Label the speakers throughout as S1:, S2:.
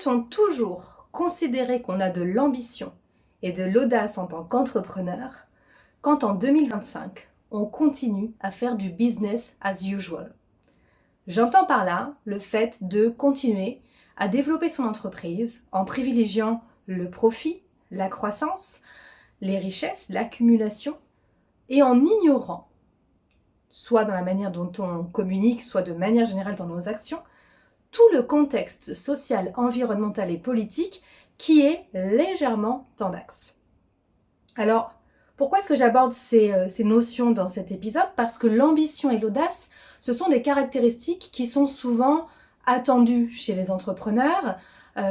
S1: Peut-on toujours considérer qu'on a de l'ambition et de l'audace en tant qu'entrepreneur quand en 2025, on continue à faire du business as usual? J'entends par là le fait de continuer à développer son entreprise en privilégiant le profit, la croissance, les richesses, l'accumulation, et en ignorant, soit dans la manière dont on communique, soit de manière générale dans nos actions, tout le contexte social, environnemental et politique qui est légèrement tendax. Alors, pourquoi est-ce que j'aborde ces notions dans cet épisode? Parce que l'ambition et l'audace, ce sont des caractéristiques qui sont souvent attendues chez les entrepreneurs,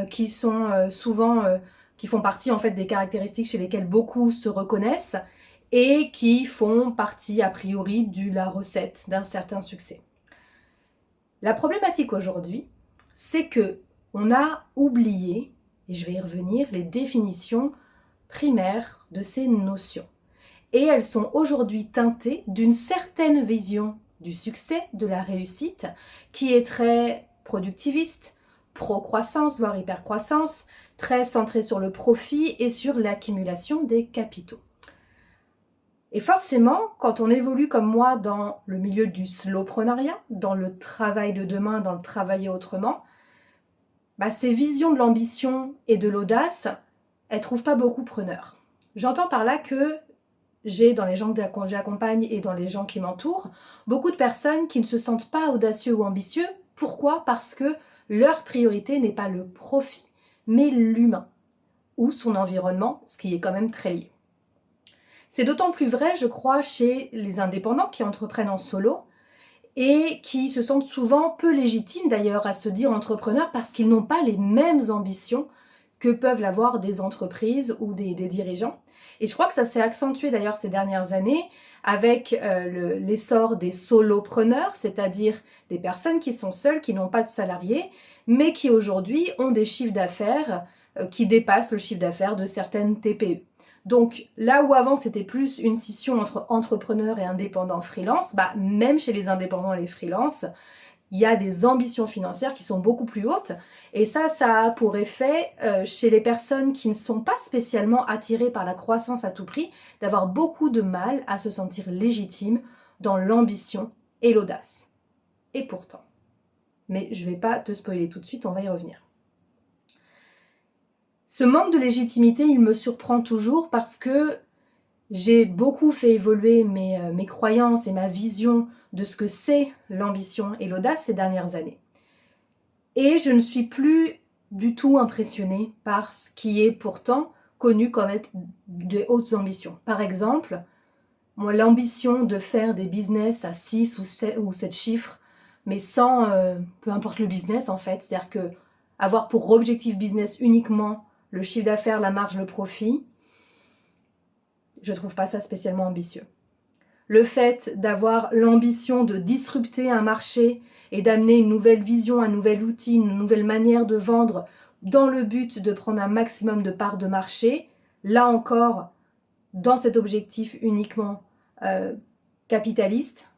S1: qui font partie en fait des caractéristiques chez lesquelles beaucoup se reconnaissent et qui font partie a priori de la recette d'un certain succès. La problématique aujourd'hui, c'est que on a oublié, et je vais y revenir, les définitions primaires de ces notions. Et elles sont aujourd'hui teintées d'une certaine vision du succès, de la réussite, qui est très productiviste, pro-croissance, voire hyper-croissance, très centrée sur le profit et sur l'accumulation des capitaux. Et forcément, quand on évolue comme moi dans le milieu du slowpreneuriat, dans le travail de demain, dans le travailler autrement, ces visions de l'ambition et de l'audace, elles ne trouvent pas beaucoup preneurs. J'entends par là que j'ai dans les gens que j'accompagne et dans les gens qui m'entourent, beaucoup de personnes qui ne se sentent pas audacieux ou ambitieux. Pourquoi? Parce que leur priorité n'est pas le profit, mais l'humain ou son environnement, ce qui est quand même très lié. C'est d'autant plus vrai, je crois, chez les indépendants qui entreprennent en solo et qui se sentent souvent peu légitimes d'ailleurs à se dire entrepreneurs parce qu'ils n'ont pas les mêmes ambitions que peuvent l'avoir des entreprises ou des dirigeants. Et je crois que ça s'est accentué d'ailleurs ces dernières années avec l'essor des solopreneurs, c'est-à-dire des personnes qui sont seules, qui n'ont pas de salariés, mais qui aujourd'hui ont des chiffres d'affaires qui dépassent le chiffre d'affaires de certaines TPE. Donc là où avant c'était plus une scission entre entrepreneurs et indépendants freelance, même chez les indépendants et les freelances, il y a des ambitions financières qui sont beaucoup plus hautes. Et ça a pour effet, chez les personnes qui ne sont pas spécialement attirées par la croissance à tout prix, d'avoir beaucoup de mal à se sentir légitimes dans l'ambition et l'audace. Et pourtant, mais je ne vais pas te spoiler tout de suite, on va y revenir. Ce manque de légitimité, il me surprend toujours parce que j'ai beaucoup fait évoluer mes croyances et ma vision de ce que c'est l'ambition et l'audace ces dernières années. Et je ne suis plus du tout impressionnée par ce qui est pourtant connu comme être de hautes ambitions. Par exemple, moi, l'ambition de faire des business à 6 ou 7 chiffres, mais sans, peu importe le business en fait, c'est-à-dire que avoir pour objectif business uniquement le chiffre d'affaires, la marge, le profit, je ne trouve pas ça spécialement ambitieux. Le fait d'avoir l'ambition de disrupter un marché et d'amener une nouvelle vision, un nouvel outil, une nouvelle manière de vendre dans le but de prendre un maximum de parts de marché, là encore, dans cet objectif uniquement capitaliste,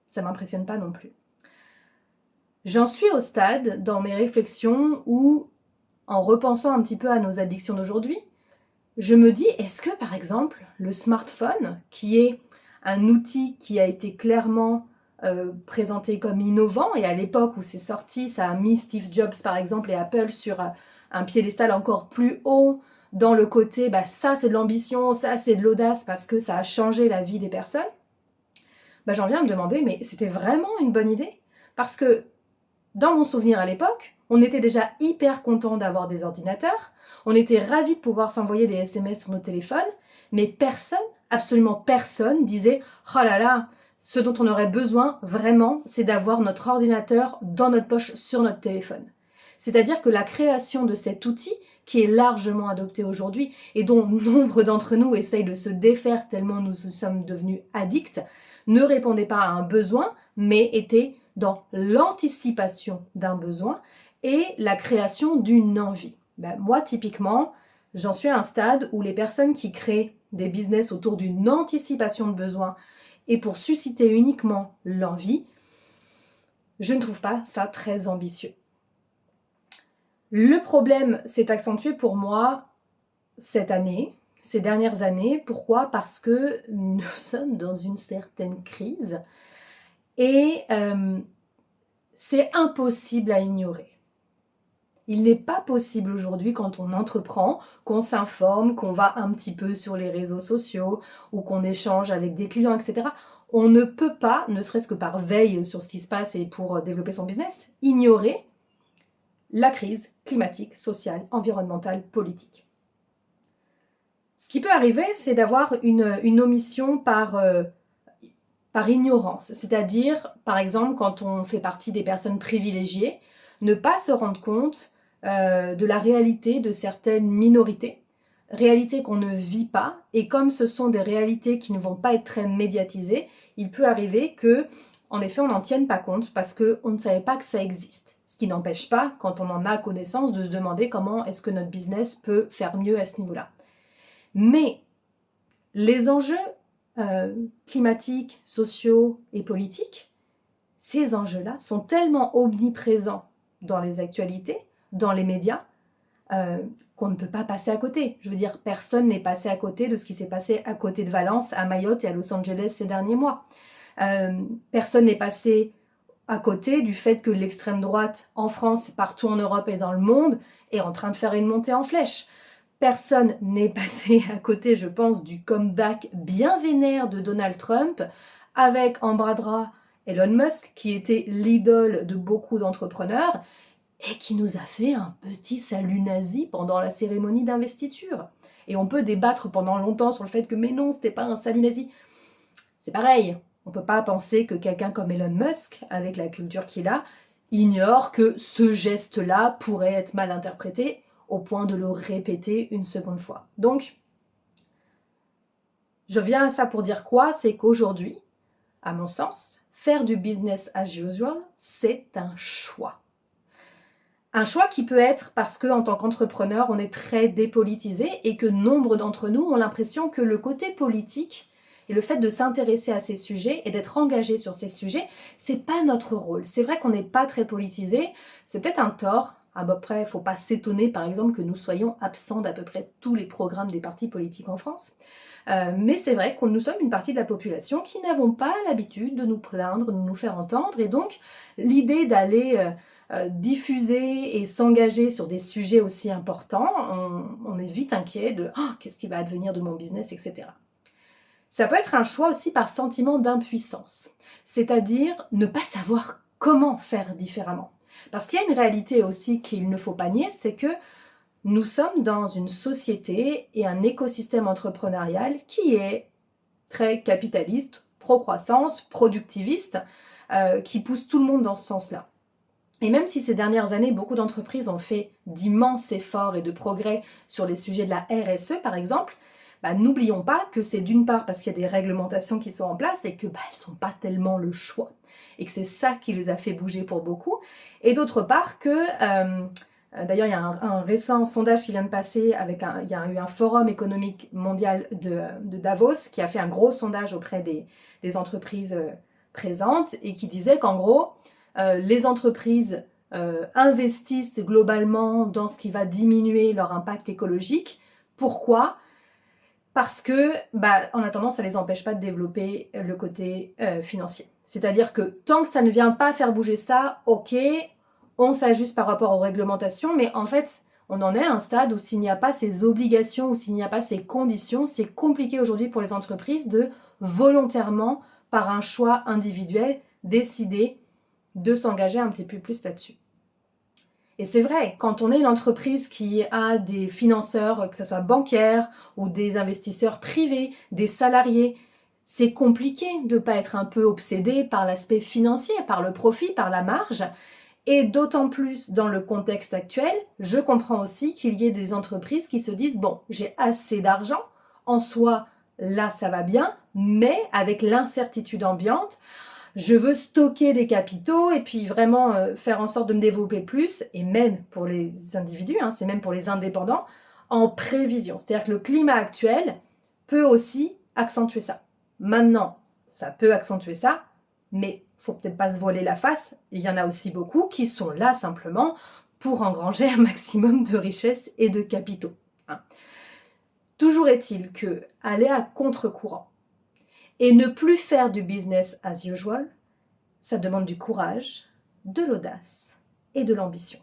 S1: ça ne m'impressionne pas non plus. J'en suis au stade dans mes réflexions où, en repensant un petit peu à nos addictions d'aujourd'hui, je me dis, est-ce que par exemple le smartphone, qui est un outil qui a été clairement présenté comme innovant, et à l'époque où c'est sorti, ça a mis Steve Jobs par exemple et Apple sur un piédestal encore plus haut dans le côté, ça c'est de l'ambition, ça c'est de l'audace parce que ça a changé la vie des personnes, j'en viens à me demander, mais c'était vraiment une bonne idée? Parce que dans mon souvenir à l'époque, on était déjà hyper content d'avoir des ordinateurs, on était ravis de pouvoir s'envoyer des SMS sur nos téléphones, mais personne, absolument personne, disait « Oh là là, ce dont on aurait besoin vraiment, c'est d'avoir notre ordinateur dans notre poche sur notre téléphone. » C'est-à-dire que la création de cet outil, qui est largement adopté aujourd'hui et dont nombre d'entre nous essayent de se défaire tellement nous sommes devenus addicts, ne répondait pas à un besoin, mais était dans l'anticipation d'un besoin et la création d'une envie. Moi, typiquement, j'en suis à un stade où les personnes qui créent des business autour d'une anticipation de besoin et pour susciter uniquement l'envie, je ne trouve pas ça très ambitieux. Le problème s'est accentué pour moi cette année, ces dernières années. Pourquoi? Parce que nous sommes dans une certaine crise et c'est impossible à ignorer. Il n'est pas possible aujourd'hui, quand on entreprend, qu'on s'informe, qu'on va un petit peu sur les réseaux sociaux ou qu'on échange avec des clients, etc. On ne peut pas, ne serait-ce que par veille sur ce qui se passe et pour développer son business, ignorer la crise climatique, sociale, environnementale, politique. Ce qui peut arriver, c'est d'avoir une omission par ignorance, c'est-à-dire, par exemple, quand on fait partie des personnes privilégiées, ne pas se rendre compte de la réalité de certaines minorités, réalités qu'on ne vit pas, et comme ce sont des réalités qui ne vont pas être très médiatisées, il peut arriver que, en effet, on n'en tienne pas compte parce qu'on ne savait pas que ça existe. Ce qui n'empêche pas, quand on en a connaissance, de se demander comment est-ce que notre business peut faire mieux à ce niveau-là. Mais les enjeux climatiques, sociaux et politiques, ces enjeux-là sont tellement omniprésents dans les actualités, dans les médias, qu'on ne peut pas passer à côté. Je veux dire, personne n'est passé à côté de ce qui s'est passé à côté de Valence, à Mayotte et à Los Angeles ces derniers mois. Personne n'est passé à côté du fait que l'extrême droite en France, partout en Europe et dans le monde, est en train de faire une montée en flèche. Personne n'est passé à côté, je pense, du comeback bien vénère de Donald Trump, avec en bras de bras Elon Musk, qui était l'idole de beaucoup d'entrepreneurs, et qui nous a fait un petit salut nazi pendant la cérémonie d'investiture. Et on peut débattre pendant longtemps sur le fait que, mais non, c'était pas un salut nazi. C'est pareil, on peut pas penser que quelqu'un comme Elon Musk, avec la culture qu'il a, ignore que ce geste-là pourrait être mal interprété au point de le répéter une seconde fois. Donc, je viens à ça pour dire quoi? C'est qu'aujourd'hui, à mon sens, faire du business as usual, c'est un choix. Un choix qui peut être parce qu'en tant qu'entrepreneur, on est très dépolitisé et que nombre d'entre nous ont l'impression que le côté politique et le fait de s'intéresser à ces sujets et d'être engagé sur ces sujets, c'est pas notre rôle. C'est vrai qu'on n'est pas très politisé, c'est peut-être un tort. À peu près, il ne faut pas s'étonner, par exemple, que nous soyons absents d'à peu près tous les programmes des partis politiques en France. Mais c'est vrai que nous sommes une partie de la population qui n'avons pas l'habitude de nous plaindre, de nous faire entendre. Et donc, l'idée d'aller diffuser et s'engager sur des sujets aussi importants, on est vite inquiet de « qu'est-ce qui va advenir de mon business ?» etc. Ça peut être un choix aussi par sentiment d'impuissance, c'est-à-dire ne pas savoir comment faire différemment. Parce qu'il y a une réalité aussi qu'il ne faut pas nier, c'est que nous sommes dans une société et un écosystème entrepreneurial qui est très capitaliste, pro-croissance, productiviste, qui pousse tout le monde dans ce sens-là. Et même si ces dernières années, beaucoup d'entreprises ont fait d'immenses efforts et de progrès sur les sujets de la RSE, par exemple, n'oublions pas que c'est d'une part parce qu'il y a des réglementations qui sont en place et que elles ne sont pas tellement le choix et que c'est ça qui les a fait bouger pour beaucoup. Et d'autre part que, d'ailleurs il y a un récent sondage qui vient de passer, il y a eu un forum économique mondial de Davos qui a fait un gros sondage auprès des entreprises présentes et qui disait qu'en gros, les entreprises investissent globalement dans ce qui va diminuer leur impact écologique. Pourquoi ? Parce que, en attendant, ça ne les empêche pas de développer le côté financier. C'est-à-dire que tant que ça ne vient pas faire bouger ça, ok, on s'ajuste par rapport aux réglementations, mais en fait, on en est à un stade où s'il n'y a pas ces obligations, ou s'il n'y a pas ces conditions, c'est compliqué aujourd'hui pour les entreprises de volontairement, par un choix individuel, décider de s'engager un petit peu plus là-dessus. Et c'est vrai, quand on est une entreprise qui a des financeurs, que ce soit bancaires ou des investisseurs privés, des salariés, c'est compliqué de ne pas être un peu obsédé par l'aspect financier, par le profit, par la marge. Et d'autant plus dans le contexte actuel, je comprends aussi qu'il y ait des entreprises qui se disent « bon, j'ai assez d'argent, en soi, là ça va bien, mais avec l'incertitude ambiante, je veux stocker des capitaux et puis vraiment faire en sorte de me développer plus, et même pour les individus, c'est même pour les indépendants, en prévision. » C'est-à-dire que le climat actuel peut aussi accentuer ça. Maintenant, ça peut accentuer ça, mais il ne faut peut-être pas se voiler la face. Il y en a aussi beaucoup qui sont là simplement pour engranger un maximum de richesses et de capitaux. Hein. Toujours est-il que aller à contre-courant et ne plus faire du business as usual, ça demande du courage, de l'audace et de l'ambition.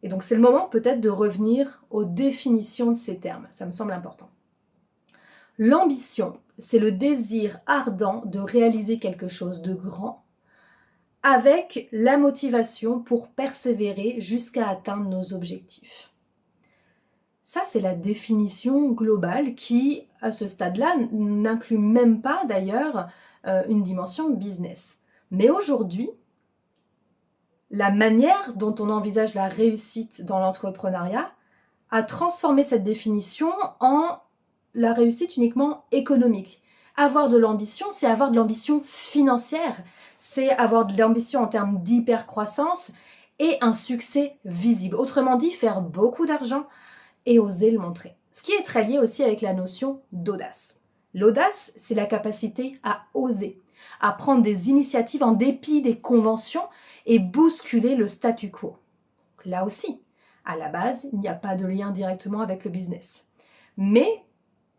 S1: Et donc c'est le moment peut-être de revenir aux définitions de ces termes, ça me semble important. L'ambition, c'est le désir ardent de réaliser quelque chose de grand, avec la motivation pour persévérer jusqu'à atteindre nos objectifs. Ça, c'est la définition globale qui, à ce stade-là, n'inclut même pas d'ailleurs une dimension business. Mais aujourd'hui, la manière dont on envisage la réussite dans l'entrepreneuriat a transformé cette définition en la réussite uniquement économique. Avoir de l'ambition, c'est avoir de l'ambition financière, c'est avoir de l'ambition en termes d'hypercroissance et un succès visible. Autrement dit, faire beaucoup d'argent et oser le montrer. Ce qui est très lié aussi avec la notion d'audace. L'audace, c'est la capacité à oser, à prendre des initiatives en dépit des conventions et bousculer le statu quo. Là aussi, à la base, il n'y a pas de lien directement avec le business. Mais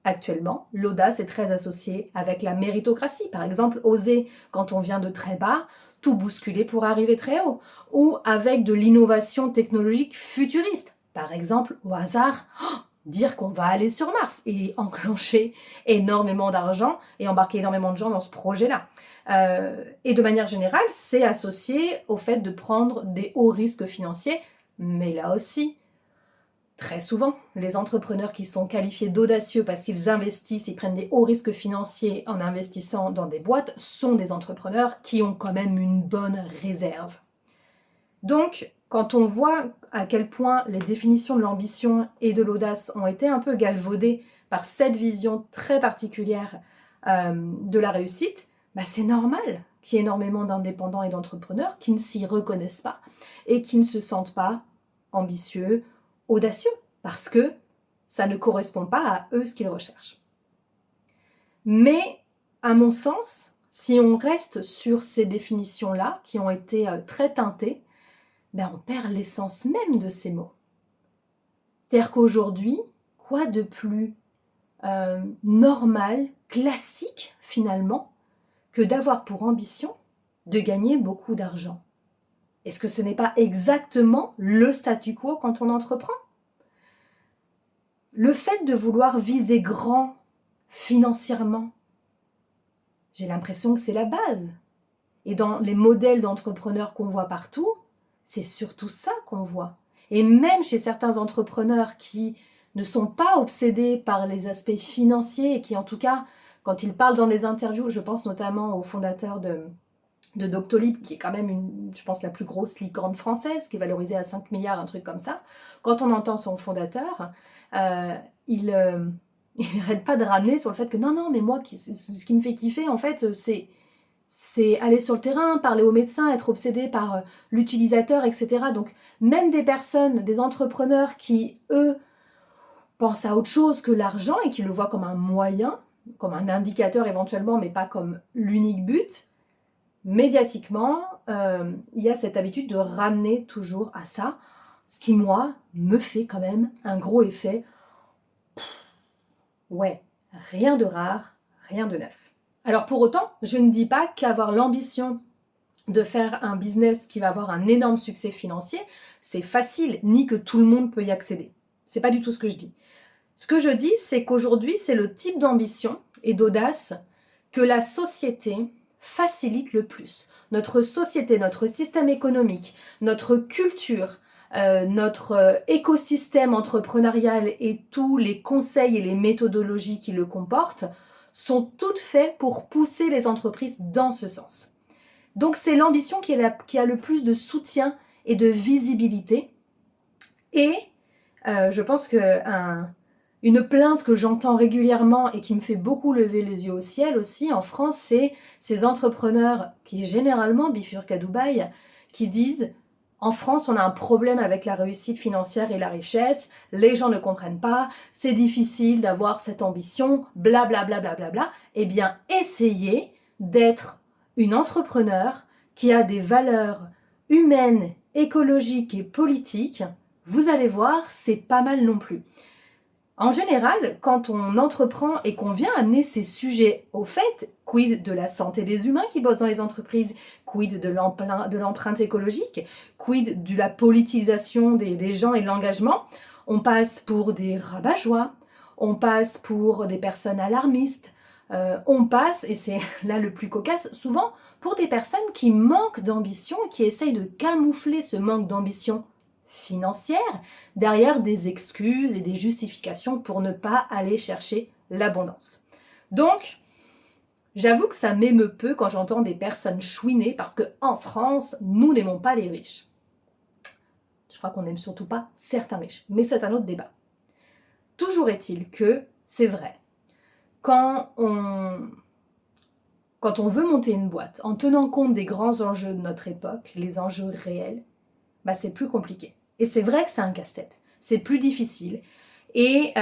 S1: actuellement, l'audace est très associée avec la méritocratie. Par exemple, oser quand on vient de très bas, tout bousculer pour arriver très haut. Ou avec de l'innovation technologique futuriste. Par exemple, au hasard, dire qu'on va aller sur Mars et enclencher énormément d'argent et embarquer énormément de gens dans ce projet-là. Et de manière générale, c'est associé au fait de prendre des hauts risques financiers, mais là aussi, très souvent, les entrepreneurs qui sont qualifiés d'audacieux parce qu'ils investissent, ils prennent des hauts risques financiers en investissant dans des boîtes, sont des entrepreneurs qui ont quand même une bonne réserve. Donc, quand on voit à quel point les définitions de l'ambition et de l'audace ont été un peu galvaudées par cette vision très particulière de la réussite, bah c'est normal qu'il y ait énormément d'indépendants et d'entrepreneurs qui ne s'y reconnaissent pas et qui ne se sentent pas ambitieux, audacieux, parce que ça ne correspond pas à eux ce qu'ils recherchent. Mais, à mon sens, si on reste sur ces définitions-là, qui ont été très teintées, ben on perd l'essence même de ces mots. C'est-à-dire qu'aujourd'hui, quoi de plus normal, classique finalement, que d'avoir pour ambition de gagner beaucoup d'argent? Est-ce que ce n'est pas exactement le statu quo quand on entreprend? Le fait de vouloir viser grand financièrement, j'ai l'impression que c'est la base. Et dans les modèles d'entrepreneurs qu'on voit partout, c'est surtout ça qu'on voit. Et même chez certains entrepreneurs qui ne sont pas obsédés par les aspects financiers et qui, en tout cas, quand ils parlent dans des interviews, je pense notamment au fondateur de Doctolib, qui est quand même, je pense, la plus grosse licorne française, qui est valorisée à 5 milliards, un truc comme ça. Quand on entend son fondateur, il n'arrête pas de ramener sur le fait que non, mais moi, ce qui me fait kiffer, en fait, c'est aller sur le terrain, parler aux médecins, être obsédé par l'utilisateur, etc. Donc, même des personnes, des entrepreneurs qui, eux, pensent à autre chose que l'argent et qui le voient comme un moyen, comme un indicateur éventuellement, mais pas comme l'unique but, médiatiquement, il y a cette habitude de ramener toujours à ça, ce qui, moi, me fait quand même un gros effet. Ouais, rien de rare, rien de neuf. Alors pour autant, je ne dis pas qu'avoir l'ambition de faire un business qui va avoir un énorme succès financier, c'est facile, ni que tout le monde peut y accéder. C'est pas du tout ce que je dis. Ce que je dis, c'est qu'aujourd'hui, c'est le type d'ambition et d'audace que la société facilite le plus. Notre société, notre système économique, notre culture, notre écosystème entrepreneurial et tous les conseils et les méthodologies qui le comportent sont toutes faites pour pousser les entreprises dans ce sens. Donc c'est l'ambition qui a le plus de soutien et de visibilité. Et je pense une plainte que j'entends régulièrement et qui me fait beaucoup lever les yeux au ciel aussi en France, c'est ces entrepreneurs qui généralement bifurquent à Dubaï, qui disent « En France, on a un problème avec la réussite financière et la richesse, les gens ne comprennent pas, c'est difficile d'avoir cette ambition, blablabla. Bla, bla, bla, bla. » Eh bien, essayez d'être une entrepreneur qui a des valeurs humaines écologique et politique, vous allez voir, c'est pas mal non plus. En général, quand on entreprend et qu'on vient amener ces sujets au fait, quid de la santé des humains qui bossent dans les entreprises, quid de l'empreinte écologique, quid de la politisation des gens et de l'engagement, on passe pour des rabat-joie, on passe pour des personnes alarmistes, on passe, et c'est là le plus cocasse, souvent pour des personnes qui manquent d'ambition, qui essayent de camoufler ce manque d'ambition financière derrière des excuses et des justifications pour ne pas aller chercher l'abondance. Donc, j'avoue que ça m'émeut peu quand j'entends des personnes chouiner parce qu'en France, nous n'aimons pas les riches. Je crois qu'on n'aime surtout pas certains riches, mais c'est un autre débat. Toujours est-il que c'est vrai. Quand on veut monter une boîte en tenant compte des grands enjeux de notre époque, les enjeux réels, bah c'est plus compliqué. Et c'est vrai que c'est un casse-tête, c'est plus difficile. Et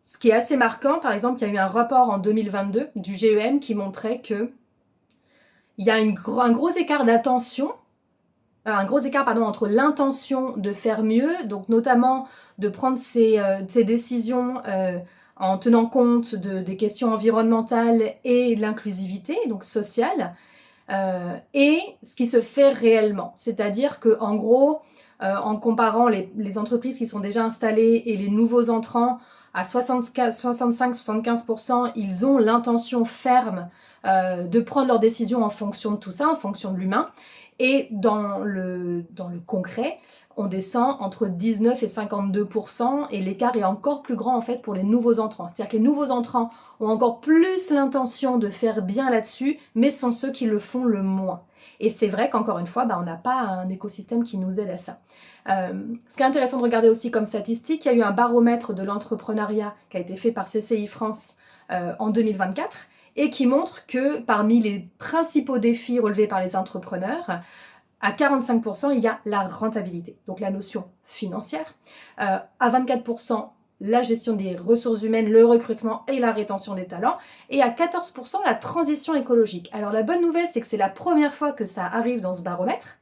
S1: ce qui est assez marquant, par exemple, il y a eu un rapport en 2022 du GEM qui montrait qu'il y a un gros écart d'attention, entre l'intention de faire mieux, donc notamment de prendre ces décisions en tenant compte des questions environnementales et de l'inclusivité, donc sociale, et ce qui se fait réellement. C'est-à-dire qu'en gros, en comparant les entreprises qui sont déjà installées et les nouveaux entrants, à 65-75%, ils ont l'intention ferme de prendre leurs décisions en fonction de tout ça, en fonction de l'humain. Et dans le concret, on descend entre 19 et 52%, et l'écart est encore plus grand en fait pour les nouveaux entrants. C'est-à-dire que les nouveaux entrants ont encore plus l'intention de faire bien là-dessus, mais sont ceux qui le font le moins. Et c'est vrai qu'encore une fois, on n'a pas un écosystème qui nous aide à ça. Ce qui est intéressant de regarder aussi comme statistique, il y a eu un baromètre de l'entrepreneuriat qui a été fait par CCI France en 2024 et qui montre que parmi les principaux défis relevés par les entrepreneurs, à 45%, il y a la rentabilité, donc la notion financière. À 24%, la gestion des ressources humaines, le recrutement et la rétention des talents. Et à 14%, la transition écologique. Alors la bonne nouvelle, c'est que c'est la première fois que ça arrive dans ce baromètre.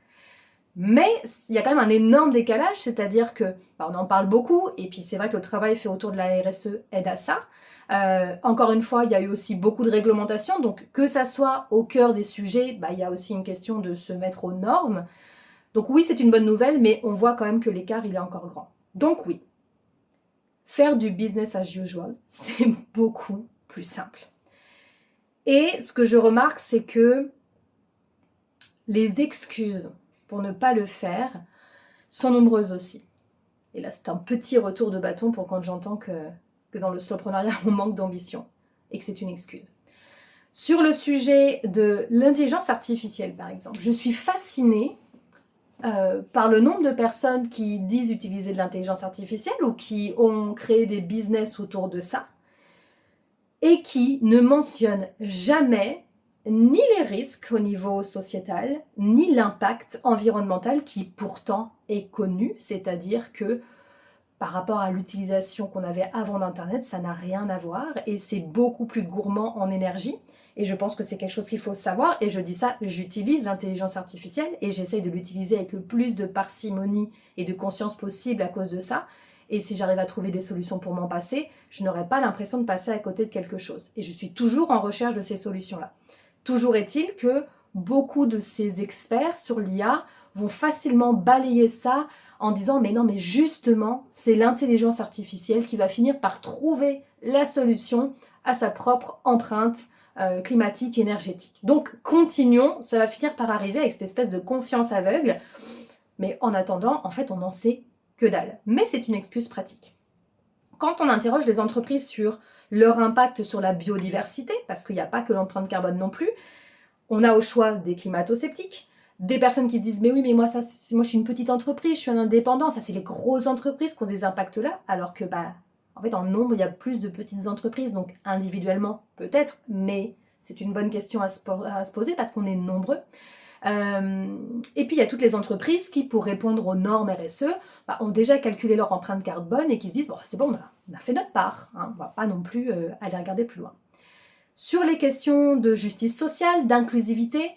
S1: Mais il y a quand même un énorme décalage, c'est-à-dire que on en parle beaucoup, et puis c'est vrai que le travail fait autour de la RSE aide à ça. Encore une fois, il y a eu aussi beaucoup de réglementations, donc que ça soit au cœur des sujets, il y a aussi une question de se mettre aux normes. Donc oui, c'est une bonne nouvelle, mais on voit quand même que l'écart, il est encore grand. Donc oui, faire du business as usual, c'est beaucoup plus simple. Et ce que je remarque, c'est que les excuses pour ne pas le faire sont nombreuses aussi. Et là, c'est un petit retour de bâton pour quand j'entends que dans le slowpreneuriat, on manque d'ambition et que c'est une excuse. Sur le sujet de l'intelligence artificielle, par exemple, je suis fascinée par le nombre de personnes qui disent utiliser de l'intelligence artificielle ou qui ont créé des business autour de ça et qui ne mentionnent jamais ni les risques au niveau sociétal, ni l'impact environnemental qui pourtant est connu, c'est-à-dire que par rapport à l'utilisation qu'on avait avant d'Internet, ça n'a rien à voir et c'est beaucoup plus gourmand en énergie. Et je pense que c'est quelque chose qu'il faut savoir. Et je dis ça, j'utilise l'intelligence artificielle et j'essaye de l'utiliser avec le plus de parcimonie et de conscience possible à cause de ça. Et si j'arrive à trouver des solutions pour m'en passer, je n'aurai pas l'impression de passer à côté de quelque chose. Et je suis toujours en recherche de ces solutions-là. Toujours est-il que beaucoup de ces experts sur l'IA vont facilement balayer ça en disant mais non, mais justement, c'est l'intelligence artificielle qui va finir par trouver la solution à sa propre empreinte climatique, énergétique. Donc continuons, ça va finir par arriver avec cette espèce de confiance aveugle, mais en attendant, en fait, on n'en sait que dalle. Mais c'est une excuse pratique. Quand on interroge les entreprises sur leur impact sur la biodiversité, parce qu'il n'y a pas que l'empreinte carbone non plus, on a au choix des climato-sceptiques, des personnes qui se disent mais oui mais moi je suis une petite entreprise, je suis un indépendant, ça c'est les grosses entreprises qui ont des impacts là, alors que en fait en nombre il y a plus de petites entreprises, donc individuellement peut-être, mais c'est une bonne question à se poser parce qu'on est nombreux. Et puis il y a toutes les entreprises qui, pour répondre aux normes RSE, ont déjà calculé leur empreinte carbone et qui se disent bon, c'est bon, on a fait notre part, hein, on va pas non plus aller regarder plus loin. Sur les questions de justice sociale, d'inclusivité,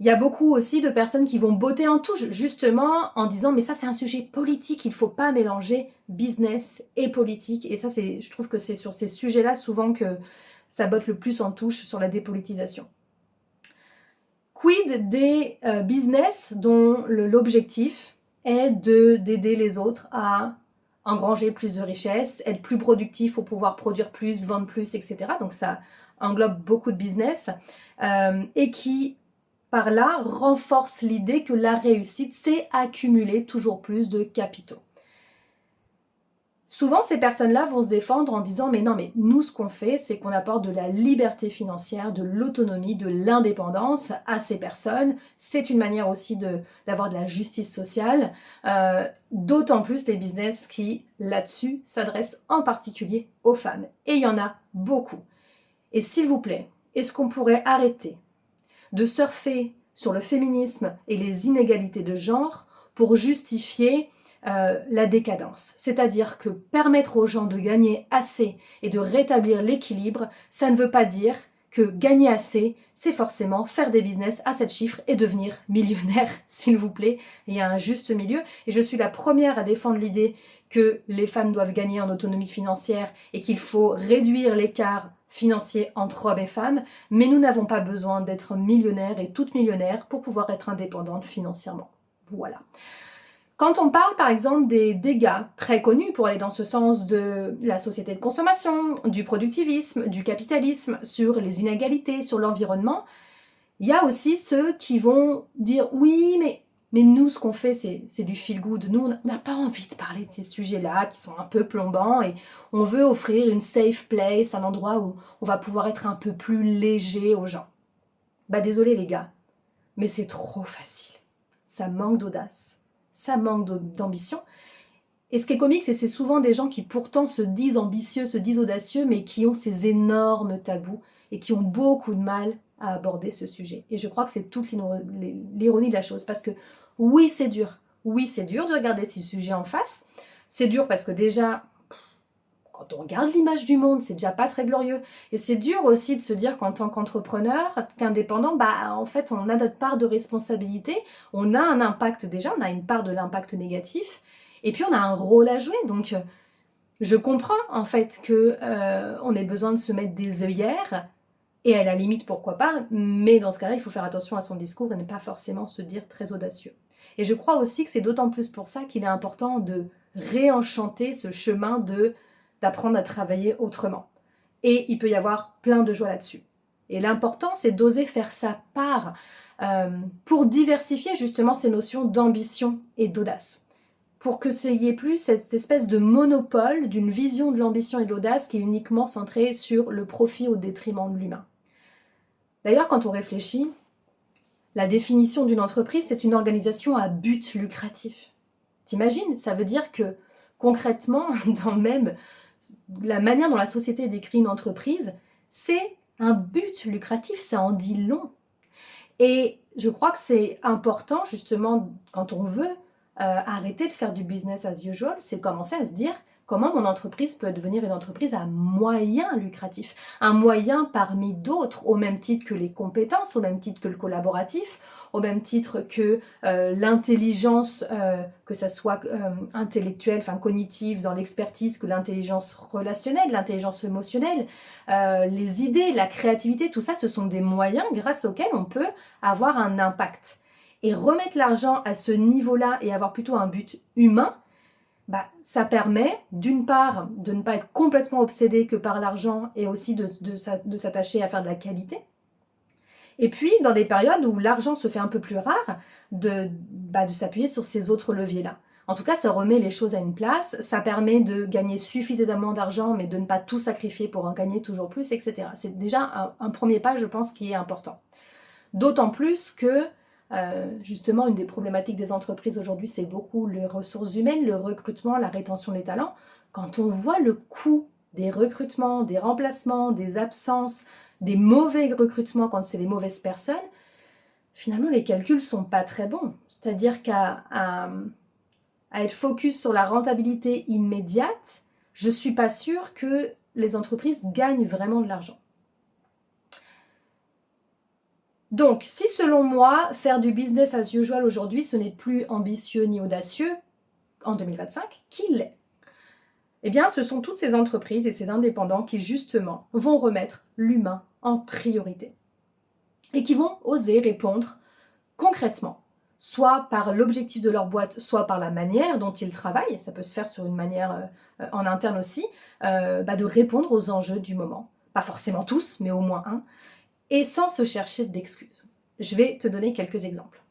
S1: Il y a beaucoup aussi de personnes qui vont botter en touche, justement en disant mais ça c'est un sujet politique, il ne faut pas mélanger business et politique. Et ça, je trouve que c'est sur ces sujets-là souvent que ça botte le plus en touche sur la dépolitisation. Quid des business dont l'objectif est d'aider les autres à engranger plus de richesses, être plus productif pour pouvoir produire plus, vendre plus, etc. Donc ça englobe beaucoup de business et qui, par là, renforce l'idée que la réussite, c'est accumuler toujours plus de capitaux. Souvent, ces personnes-là vont se défendre en disant « mais non, mais nous, ce qu'on fait, c'est qu'on apporte de la liberté financière, de l'autonomie, de l'indépendance à ces personnes. C'est une manière aussi d'avoir de la justice sociale, d'autant plus les business qui, là-dessus, s'adressent en particulier aux femmes. Et il y en a beaucoup. Et s'il vous plaît, est-ce qu'on pourrait arrêter de surfer sur le féminisme et les inégalités de genre pour justifier la décadence. C'est-à-dire que permettre aux gens de gagner assez et de rétablir l'équilibre, ça ne veut pas dire que gagner assez, c'est forcément faire des business à 7 chiffres et devenir millionnaire, s'il vous plaît. Il y a un juste milieu et je suis la première à défendre l'idée que les femmes doivent gagner en autonomie financière et qu'il faut réduire l'écart financier entre hommes et femmes, mais nous n'avons pas besoin d'être millionnaires et toutes millionnaires pour pouvoir être indépendantes financièrement. Voilà. Quand on parle par exemple des dégâts très connus pour aller dans ce sens de la société de consommation, du productivisme, du capitalisme, sur les inégalités, sur l'environnement, il y a aussi ceux qui vont dire oui mais nous ce qu'on fait c'est du feel good, nous on n'a pas envie de parler de ces sujets-là qui sont un peu plombants et on veut offrir une safe place, un endroit où on va pouvoir être un peu plus léger aux gens. Bah désolé les gars, mais c'est trop facile, ça manque d'audace. Ça manque d'ambition. Et ce qui est comique, c'est que c'est souvent des gens qui pourtant se disent ambitieux, se disent audacieux, mais qui ont ces énormes tabous et qui ont beaucoup de mal à aborder ce sujet. Et je crois que c'est toute l'ironie de la chose. Parce que oui, c'est dur. Oui, c'est dur de regarder ce sujet en face. C'est dur parce que déjà, quand on regarde l'image du monde, c'est déjà pas très glorieux. Et c'est dur aussi de se dire qu'en tant qu'entrepreneur, qu'indépendant, bah en fait, on a notre part de responsabilité, on a un impact déjà, on a une part de l'impact négatif, et puis on a un rôle à jouer. Donc, je comprends en fait que on ait besoin de se mettre des œillères, et à la limite, pourquoi pas, mais dans ce cas-là, il faut faire attention à son discours et ne pas forcément se dire très audacieux. Et je crois aussi que c'est d'autant plus pour ça qu'il est important de réenchanter ce chemin d'apprendre à travailler autrement. Et il peut y avoir plein de joie là-dessus. Et l'important, c'est d'oser faire sa part pour diversifier justement ces notions d'ambition et d'audace. Pour que il n'y ait plus cette espèce de monopole d'une vision de l'ambition et de l'audace qui est uniquement centrée sur le profit au détriment de l'humain. D'ailleurs, quand on réfléchit, la définition d'une entreprise, c'est une organisation à but lucratif. T'imagines? Ça veut dire que concrètement, dans même la manière dont la société décrit une entreprise, c'est un but lucratif, ça en dit long. Et je crois que c'est important, justement, quand on veut arrêter de faire du business as usual, c'est commencer à se dire comment mon entreprise peut devenir une entreprise à moyen lucratif, un moyen parmi d'autres, au même titre que les compétences, au même titre que le collaboratif, au même titre que l'intelligence, que ça soit intellectuelle, enfin cognitive dans l'expertise, que l'intelligence relationnelle, l'intelligence émotionnelle, les idées, la créativité, tout ça, ce sont des moyens grâce auxquels on peut avoir un impact. Et remettre l'argent à ce niveau-là et avoir plutôt un but humain, bah, ça permet d'une part de ne pas être complètement obsédé que par l'argent et aussi de s'attacher à faire de la qualité. Et puis, dans des périodes où l'argent se fait un peu plus rare, de s'appuyer sur ces autres leviers-là. En tout cas, ça remet les choses à une place, ça permet de gagner suffisamment d'argent, mais de ne pas tout sacrifier pour en gagner toujours plus, etc. C'est déjà un premier pas, je pense, qui est important. D'autant plus que, justement, une des problématiques des entreprises aujourd'hui, c'est beaucoup les ressources humaines, le recrutement, la rétention des talents. Quand on voit le coût des recrutements, des remplacements, des absences, des mauvais recrutements quand c'est les mauvaises personnes, finalement les calculs sont pas très bons. C'est-à-dire qu'à être focus sur la rentabilité immédiate, je suis pas sûre que les entreprises gagnent vraiment de l'argent. Donc, si selon moi, faire du business as usual aujourd'hui, ce n'est plus ambitieux ni audacieux en 2025, qui l'est? Eh bien, ce sont toutes ces entreprises et ces indépendants qui, justement, vont remettre l'humain en priorité et qui vont oser répondre concrètement, soit par l'objectif de leur boîte, soit par la manière dont ils travaillent, ça peut se faire sur une manière en interne aussi, de répondre aux enjeux du moment. Pas forcément tous, mais au moins un, et sans se chercher d'excuses. Je vais te donner quelques exemples.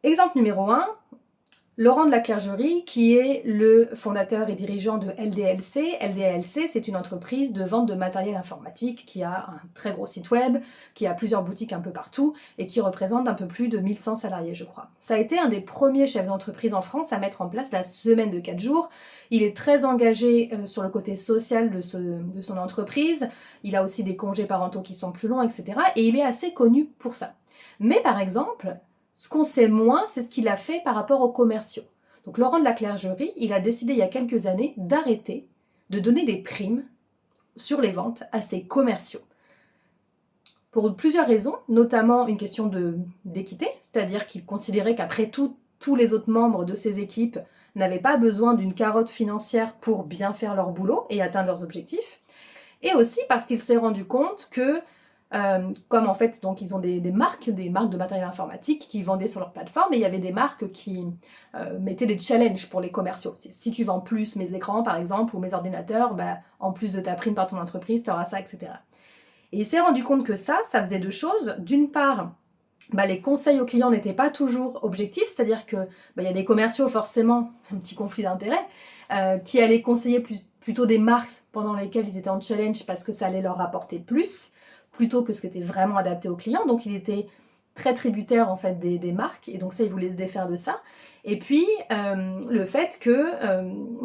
S1: Exemple numéro 1, Laurent de la Clergerie, qui est le fondateur et dirigeant de LDLC. LDLC, c'est une entreprise de vente de matériel informatique qui a un très gros site web, qui a plusieurs boutiques un peu partout et qui représente un peu plus de 1100 salariés, je crois. Ça a été un des premiers chefs d'entreprise en France à mettre en place la semaine de 4 jours. Il est très engagé sur le côté social de son entreprise. Il a aussi des congés parentaux qui sont plus longs, etc. Et il est assez connu pour ça. Mais par exemple, ce qu'on sait moins, c'est ce qu'il a fait par rapport aux commerciaux. Donc Laurent de la Clergerie, il a décidé il y a quelques années d'arrêter de donner des primes sur les ventes à ses commerciaux. Pour plusieurs raisons, notamment une question d'équité, c'est-à-dire qu'il considérait qu'après tout, tous les autres membres de ses équipes n'avaient pas besoin d'une carotte financière pour bien faire leur boulot et atteindre leurs objectifs. Et aussi parce qu'il s'est rendu compte que comme en fait, donc ils ont des marques de matériel informatique qui vendaient sur leur plateforme, et il y avait des marques qui mettaient des challenges pour les commerciaux. Si tu vends plus mes écrans par exemple, ou mes ordinateurs, en plus de ta prime par ton entreprise, tu auras ça, etc. Et il s'est rendu compte que ça faisait deux choses. D'une part, les conseils aux clients n'étaient pas toujours objectifs, c'est-à-dire que y a des commerciaux, forcément, un petit conflit d'intérêts, qui allaient conseiller plutôt des marques pendant lesquelles ils étaient en challenge parce que ça allait leur rapporter plus, plutôt que ce qui était vraiment adapté aux clients. Donc il était très tributaire en fait des marques, et donc ça, il voulait se défaire de ça. Et puis le fait que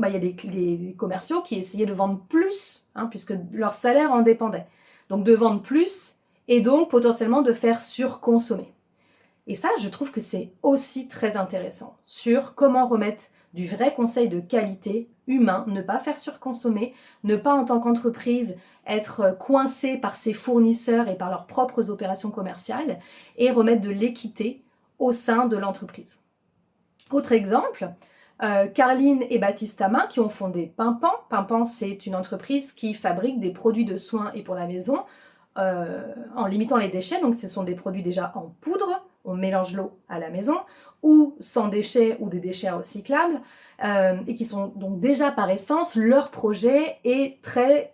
S1: y a des commerciaux qui essayaient de vendre plus, puisque leur salaire en dépendait. Donc de vendre plus et donc potentiellement de faire surconsommer. Et ça, je trouve que c'est aussi très intéressant sur comment remettre du vrai conseil de qualité, humain, ne pas faire surconsommer, ne pas en tant qu'entreprise être coincé par ses fournisseurs et par leurs propres opérations commerciales, et remettre de l'équité au sein de l'entreprise. Autre exemple, Carline et Baptiste Amin qui ont fondé Pimpan. Pimpan, c'est une entreprise qui fabrique des produits de soins et pour la maison en limitant les déchets. Donc ce sont des produits déjà en poudre, on mélange l'eau à la maison, ou sans déchets ou des déchets recyclables, et qui sont donc déjà par essence, leur projet est très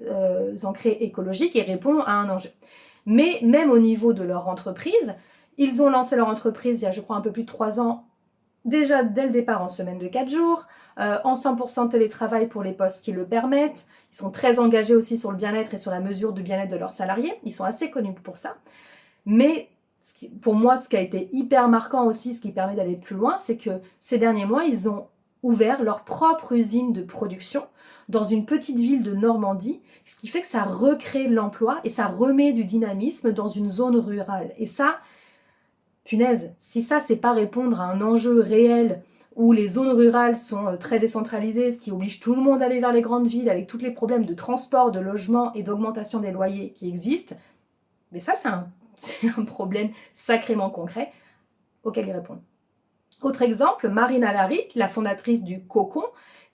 S1: ancré écologique et répond à un enjeu. Mais même au niveau de leur entreprise, ils ont lancé leur entreprise il y a, je crois, un peu plus de 3 ans, déjà dès le départ en semaine de 4 jours, en 100% télétravail pour les postes qui le permettent. Ils sont très engagés aussi sur le bien-être et sur la mesure du bien-être de leurs salariés. Ils sont assez connus pour ça. Mais pour moi, ce qui a été hyper marquant aussi, ce qui permet d'aller plus loin, c'est que ces derniers mois, ils ont ouvert leur propre usine de production dans une petite ville de Normandie, ce qui fait que ça recrée de l'emploi et ça remet du dynamisme dans une zone rurale. Et ça, punaise, si ça, c'est pas répondre à un enjeu réel où les zones rurales sont très décentralisées, ce qui oblige tout le monde à aller vers les grandes villes avec tous les problèmes de transport, de logement et d'augmentation des loyers qui existent, mais ça, c'est un problème sacrément concret auquel ils répondent. Autre exemple, Marine Alaric, la fondatrice du Cocon,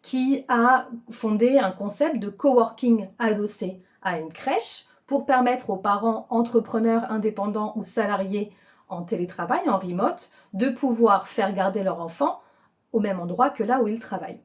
S1: qui a fondé un concept de coworking adossé à une crèche pour permettre aux parents entrepreneurs indépendants ou salariés en télétravail, en remote, de pouvoir faire garder leur enfant au même endroit que là où ils travaillent.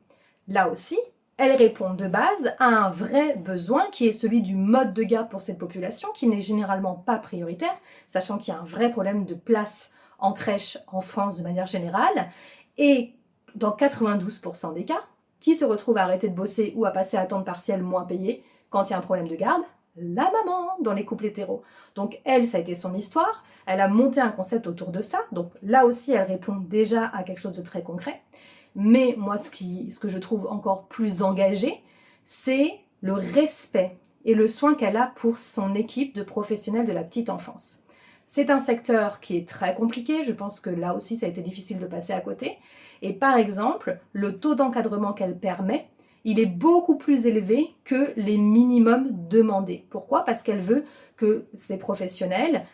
S1: Là aussi, elle répond de base à un vrai besoin qui est celui du mode de garde pour cette population, qui n'est généralement pas prioritaire, sachant qu'il y a un vrai problème de place en crèche en France de manière générale, et dans 92% des cas, qui se retrouvent à arrêter de bosser ou à passer à temps partiel moins payé quand il y a un problème de garde? La maman dans les couples hétéros. Donc elle, ça a été son histoire, elle a monté un concept autour de ça, donc là aussi elle répond déjà à quelque chose de très concret. Mais moi, ce que je trouve encore plus engagé, c'est le respect et le soin qu'elle a pour son équipe de professionnels de la petite enfance. C'est un secteur qui est très compliqué, je pense que là aussi ça a été difficile de passer à côté. Et par exemple, le taux d'encadrement qu'elle permet, il est beaucoup plus élevé que les minimums demandés. Pourquoi? Parce qu'elle veut que ces professionnels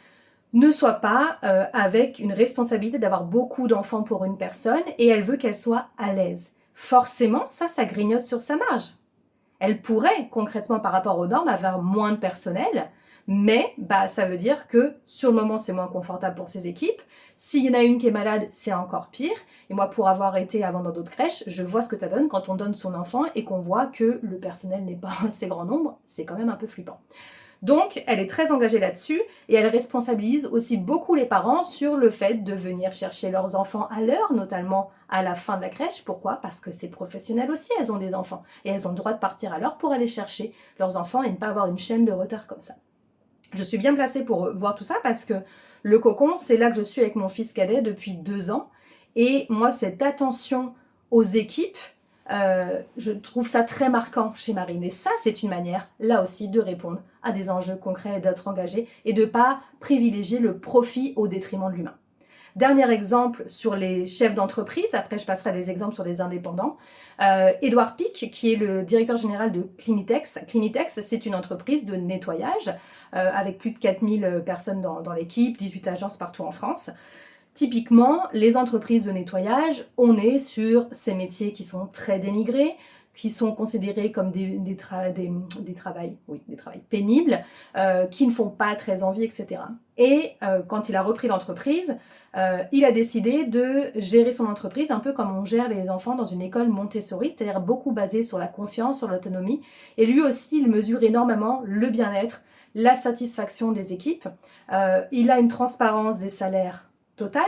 S1: ne soit pas avec une responsabilité d'avoir beaucoup d'enfants pour une personne et elle veut qu'elle soit à l'aise. Forcément, ça grignote sur sa marge. Elle pourrait concrètement par rapport aux normes avoir moins de personnel, mais ça veut dire que sur le moment c'est moins confortable pour ses équipes. S'il y en a une qui est malade, c'est encore pire. Et moi, pour avoir été avant dans d'autres crèches, je vois ce que ça donne quand on donne son enfant et qu'on voit que le personnel n'est pas assez grand nombre. C'est quand même un peu flippant. Donc, elle est très engagée là-dessus et elle responsabilise aussi beaucoup les parents sur le fait de venir chercher leurs enfants à l'heure, notamment à la fin de la crèche. Pourquoi? Parce que c'est professionnel aussi, elles ont des enfants et elles ont le droit de partir à l'heure pour aller chercher leurs enfants et ne pas avoir une chaîne de retard comme ça. Je suis bien placée pour voir tout ça parce que le cocon, c'est là que je suis avec mon fils cadet depuis 2 ans et moi, cette attention aux équipes, je trouve ça très marquant chez Marine. Et ça, c'est une manière, là aussi, de répondre à des enjeux concrets, d'être engagé et de ne pas privilégier le profit au détriment de l'humain. Dernier exemple sur les chefs d'entreprise, après je passerai à des exemples sur les indépendants. Édouard Pic, qui est le directeur général de Clinitex. Clinitex, c'est une entreprise de nettoyage avec plus de 4000 personnes dans l'équipe, 18 agences partout en France. Typiquement, les entreprises de nettoyage, on est sur ces métiers qui sont très dénigrés, qui sont considérés comme des travails pénibles, qui ne font pas très envie, etc. Et quand il a repris l'entreprise, il a décidé de gérer son entreprise un peu comme on gère les enfants dans une école Montessori, c'est-à-dire beaucoup basé sur la confiance, sur l'autonomie. Et lui aussi, il mesure énormément le bien-être, la satisfaction des équipes. Il a une transparence des salaires totale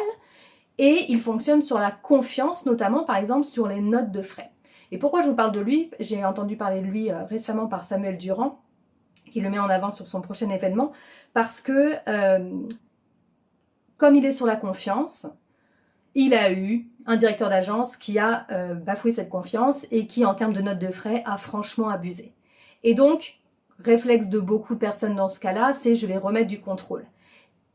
S1: et il fonctionne sur la confiance, notamment par exemple sur les notes de frais. Et pourquoi je vous parle de lui? J'ai entendu parler de lui récemment par Samuel Durand, qui le met en avant sur son prochain événement, parce que comme il est sur la confiance, il a eu un directeur d'agence qui a bafoué cette confiance et qui, en termes de notes de frais, a franchement abusé. Et donc, réflexe de beaucoup de personnes dans ce cas-là, c'est je vais remettre du contrôle.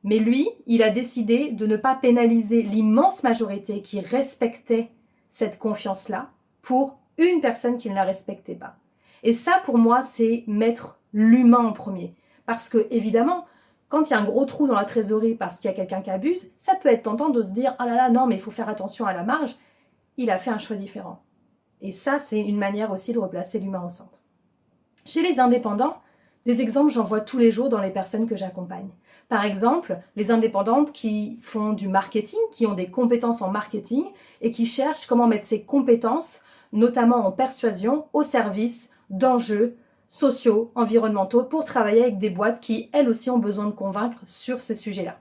S1: Mais lui, il a décidé de ne pas pénaliser l'immense majorité qui respectait cette confiance-là pour une personne qui ne la respectait pas. Et ça, pour moi, c'est mettre l'humain en premier. Parce que, évidemment, quand il y a un gros trou dans la trésorerie parce qu'il y a quelqu'un qui abuse, ça peut être tentant de se dire « Ah là là, non, mais il faut faire attention à la marge ». Il a fait un choix différent. Et ça, c'est une manière aussi de replacer l'humain au centre. Chez les indépendants, des exemples, j'en vois tous les jours dans les personnes que j'accompagne. Par exemple, les indépendantes qui font du marketing, qui ont des compétences en marketing et qui cherchent comment mettre ces compétences, notamment en persuasion, au service d'enjeux sociaux, environnementaux, pour travailler avec des boîtes qui, elles aussi, ont besoin de convaincre sur ces sujets-là.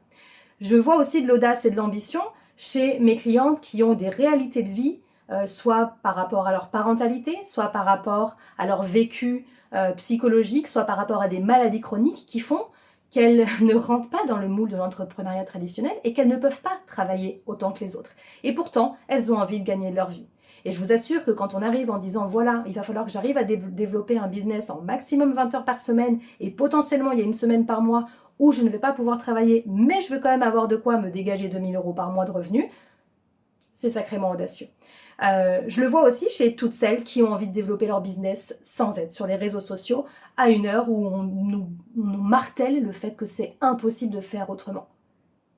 S1: Je vois aussi de l'audace et de l'ambition chez mes clientes qui ont des réalités de vie, soit par rapport à leur parentalité, soit par rapport à leur vécu psychologique, soit par rapport à des maladies chroniques qui font qu'elles ne rentrent pas dans le moule de l'entrepreneuriat traditionnel et qu'elles ne peuvent pas travailler autant que les autres. Et pourtant, elles ont envie de gagner leur vie. Et je vous assure que quand on arrive en disant « Voilà, il va falloir que j'arrive à développer un business en maximum 20 heures par semaine et potentiellement il y a une semaine par mois où je ne vais pas pouvoir travailler, mais je veux quand même avoir de quoi me dégager 2000 € par mois de revenus », c'est sacrément audacieux. Je le vois aussi chez toutes celles qui ont envie de développer leur business sans être sur les réseaux sociaux à une heure où on nous martèle le fait que c'est impossible de faire autrement.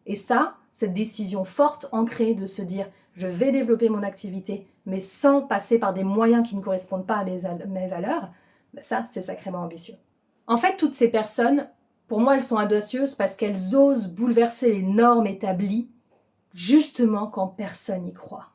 S1: Et ça, cette décision forte, ancrée de se dire « je vais développer mon activité, mais sans passer par des moyens qui ne correspondent pas à mes valeurs », ça, c'est sacrément ambitieux. En fait, toutes ces personnes, pour moi, elles sont audacieuses parce qu'elles osent bouleverser les normes établies justement quand personne n'y croit.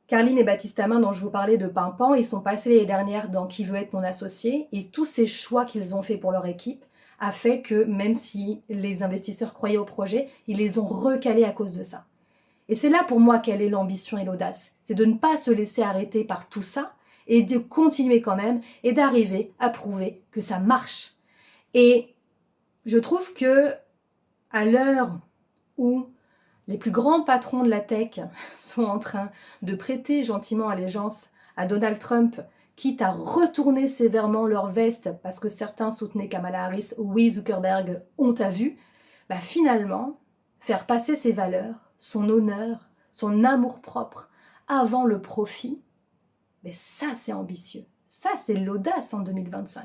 S1: Carline et Baptiste Amin, dont je vous parlais de Pimpan, ils sont passés l'année dernière dans Qui veut être mon associé et tous ces choix qu'ils ont fait pour leur équipe a fait que même si les investisseurs croyaient au projet, ils les ont recalés à cause de ça. Et c'est là pour moi quelle est l'ambition et l'audace. C'est de ne pas se laisser arrêter par tout ça et de continuer quand même et d'arriver à prouver que ça marche. Et je trouve que à l'heure où les plus grands patrons de la tech sont en train de prêter gentiment allégeance à Donald Trump, quitte à retourner sévèrement leur veste parce que certains soutenaient Kamala Harris, oui Zuckerberg, on t'a vu, finalement, faire passer ses valeurs, son honneur, son amour-propre avant le profit, ça c'est ambitieux, ça c'est l'audace en 2025.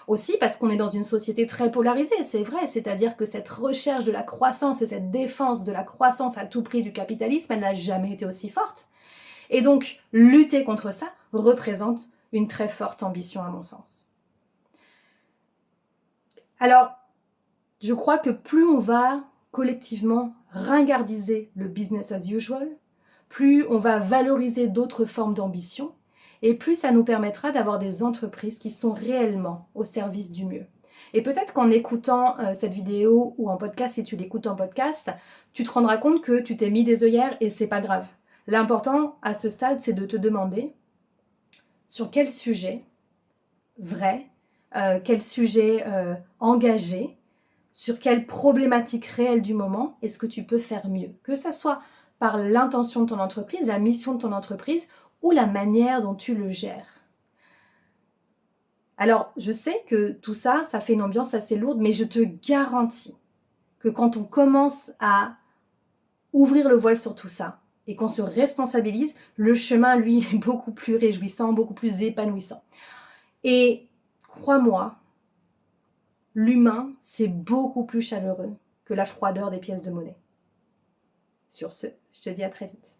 S1: Aussi parce qu'on est dans une société très polarisée, c'est vrai, c'est-à-dire que cette recherche de la croissance et cette défense de la croissance à tout prix du capitalisme, elle n'a jamais été aussi forte. Et donc, lutter contre ça représente une très forte ambition à mon sens. Alors, je crois que plus on va collectivement ringardiser le business as usual, plus on va valoriser d'autres formes d'ambition, et plus ça nous permettra d'avoir des entreprises qui sont réellement au service du mieux. Et peut-être qu'en écoutant cette vidéo ou en podcast, si tu l'écoutes en podcast, tu te rendras compte que tu t'es mis des œillères et c'est pas grave. L'important à ce stade, c'est de te demander sur quel sujet vrai, quel sujet engagé, sur quelle problématique réelle du moment est-ce que tu peux faire mieux. Que ça soit par l'intention de ton entreprise, la mission de ton entreprise ou la manière dont tu le gères. Alors, je sais que tout ça, ça fait une ambiance assez lourde, mais je te garantis que quand on commence à ouvrir le voile sur tout ça et qu'on se responsabilise, le chemin, lui, est beaucoup plus réjouissant, beaucoup plus épanouissant. Et crois-moi, l'humain, c'est beaucoup plus chaleureux que la froideur des pièces de monnaie. Sur ce, je te dis à très vite.